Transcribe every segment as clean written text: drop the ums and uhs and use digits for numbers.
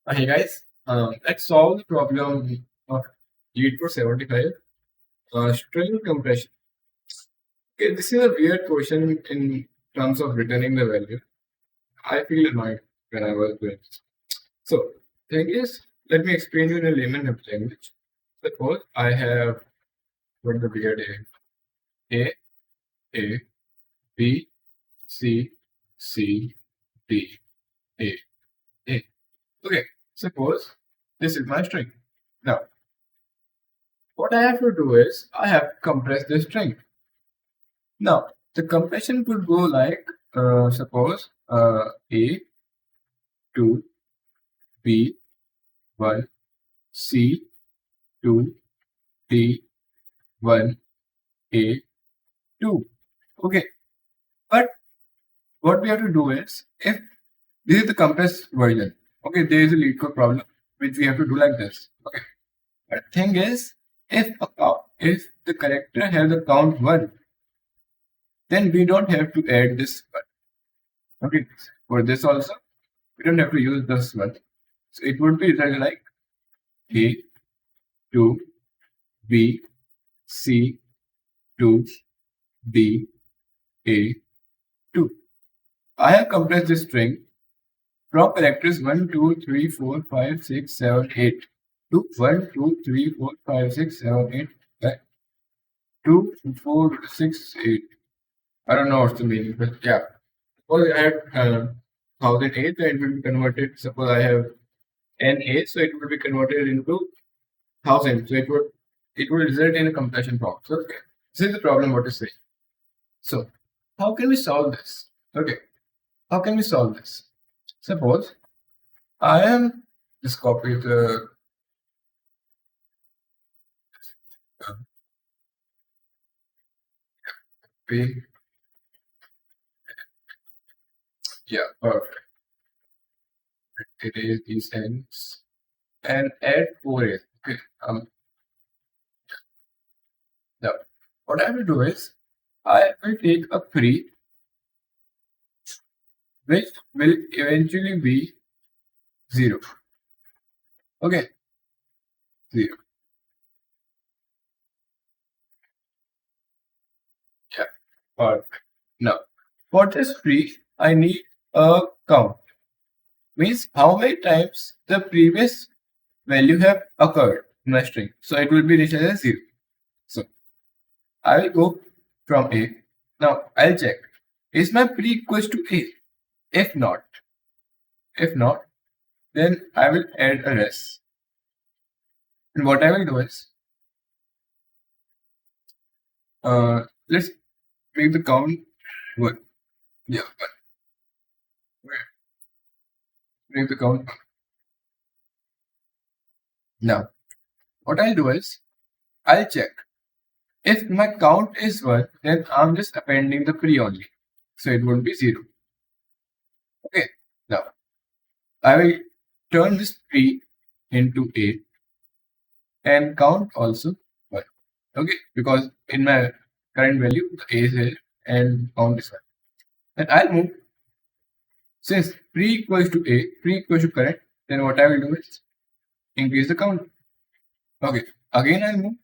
Hey guys, let's solve the problem of Leetcode 75, string compression. Okay, this is a weird question in terms of returning the value. I feel annoyed when I was doing this. So, thing is, let me explain you in a layman language. Suppose I have what the weird A, B, C, C, D, A, A. Okay, suppose this is my string. Now, what I have to do is I have to compress this string. Now, the compression could go like, suppose A, 2, B, 1, C, 2, D, 1, A, 2. Okay, but what we have to do is, if this is the compressed version, okay, there is a Leetcode problem which we have to do like this. Okay, but thing is, if the character has a count 1, then we don't have to add this one. Okay, for this also, we don't have to use this one. So it would be something like A, 2, B, C, 2, D, A, 2. I have compressed this string from characters 1, 2, 3, 4, 5, 6, 7, 8 to 1, 2, 3, 4, 5, 6, 7, 8, 2, 4, 6, 8. I don't know what's the meaning, but yeah. Suppose I have 1008, then it will be converted. Suppose I have NA, so it will be converted into 1000. So it would result in a compression problem. So okay, this is the problem what is saying. So how can we solve this? Okay, how can we solve this? Suppose I am just copy the P. Yeah, perfect. Erase these ends and add 4a. Okay. Now what I will do is I will take a pre which will eventually be 0. Okay, 0. Yeah, perfect. Now for this pre, I need a count. Means how many times the previous value have occurred in my string. So it will be written as 0. So I will go from A. Now I'll check. Is my pre equals to A? If not, then I will add a rest. And what I will do is, let's make the count 1. Yeah, 1. Make the count 1. Now, what I'll do is, I'll check. If my count is 1, then I'm just appending the pre only. So it would be 0. Okay. Now, I will turn this pre into A and count also 1. Okay. Because in my current value, the A is here and count is 1. And I'll move. Since pre equals to A, pre equals to current, then what I will do is increase the count. Okay. Again, I'll move.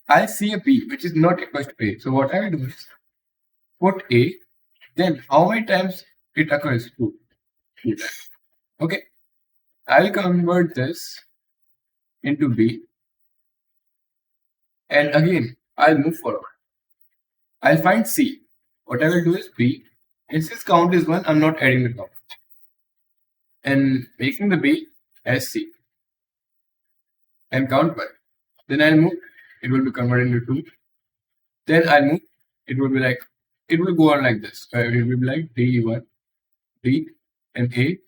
I'll see a B which is not equals to A. So what I will do is put A, then how many times it occurs? 2. 2 times. Okay. I'll convert this into B. And again, I'll move forward. I'll find C. What I will do is B. And since count is 1, I'm not adding the count. And making the B as C. And count 1. Then I'll move. It will be converted into 2. Then I'll move. It will be like, it will go on like this. It will be like D1, D, and A.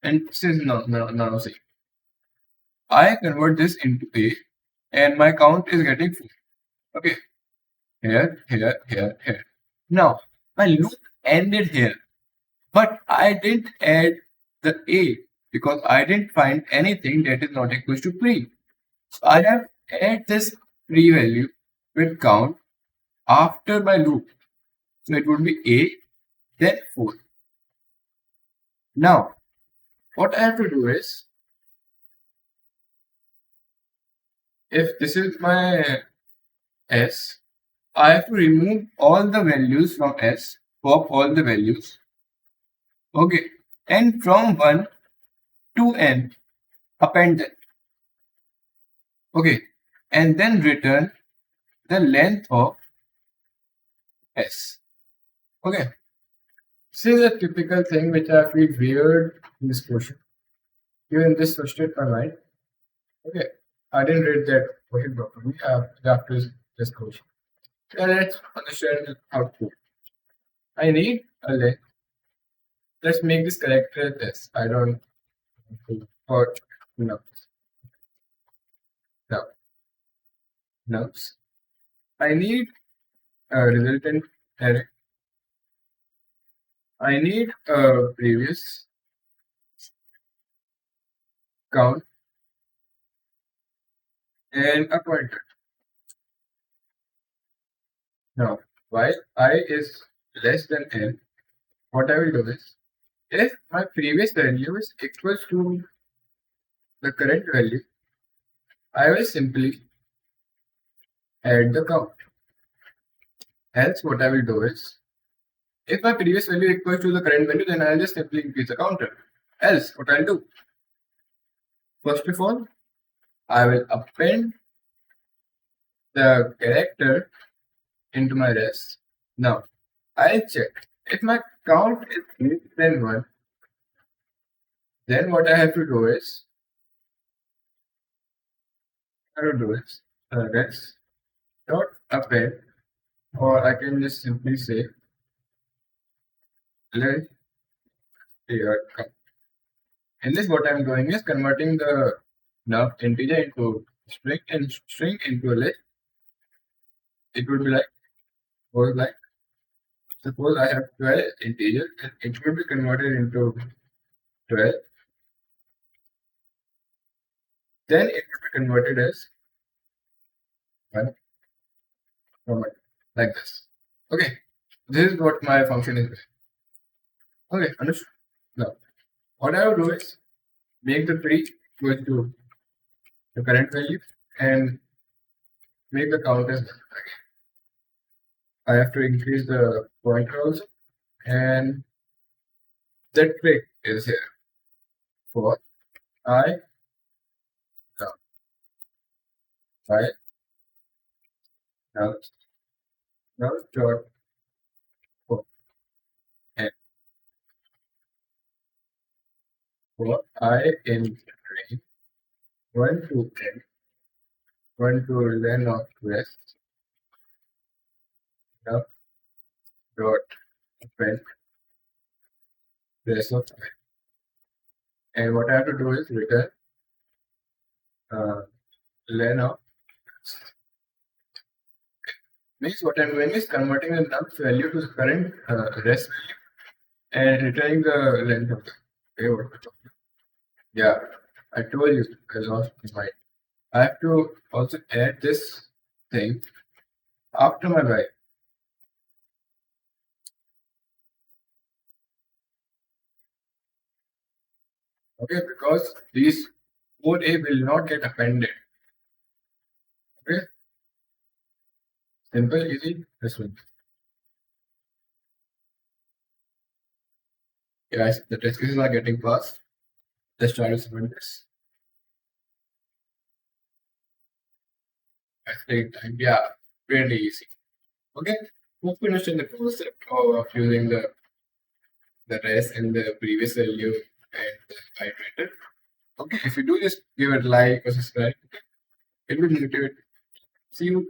And since no, C. I convert this into A. And my count is getting 4. Okay. Here, here, here, here. Now, my loop ended here. But I didn't add the A because I didn't find anything that is not equal to pre. So I have add this pre value with count after my loop. So it would be A, then 4. Now, what I have to do is if this is my S, I have to remove all the values from S, swap all the values. Okay. And from 1 to n, append them. Okay. And then return the length of S. Okay. This is a typical thing which I feel weird in this question. Even this frustrated my mind. Okay. I didn't read that question properly after this question. So let's understand how to. I need a length. Let's make this character this. I don't put nubs. Now, nubs. I need a resultant array. I need a previous count and a pointer. Now, while I is less than n, what I will do is, if my previous value is equal to the current value, I will simply add the count. Else, what I will do is, if my previous value equals to the current value, then I'll just simply increase the counter. Else, what I'll do? First of all, I will append the character into my rest. Now, I'll check. If my count is greater than 1, then what I have to do is, rest dot append, or I can just simply say let your count. In this, what I'm doing is converting the now integer into string and string into a list. It would be like suppose I have 12 integers and it will be converted into 12. Then it will be converted as 1 format like this. Okay, this is what my function is. Okay, understood. Now, what I will do is make the tree equal to the current value and make the count as 1. I have to increase the pointer also, and the trick is here for I now I now now dot for and for I in range 1 to n 1 to len of rest now dot append rest of I. And what I have to do is return len of means what I'm doing is converting the nums value to the current rest value and returning the length of the yeah, I told you I lost my mind. I have to also add this thing after my byte. Okay, because these code A will not get appended. Okay, simple, easy, this one. Guys, the test cases are getting fast. Let's try to submit this. Let's take time. Yeah, really easy. Okay, hope you understand the concept of using the rest and the previous value and the iterator. Okay, if you do, just give it a like or subscribe. It will motivate. See you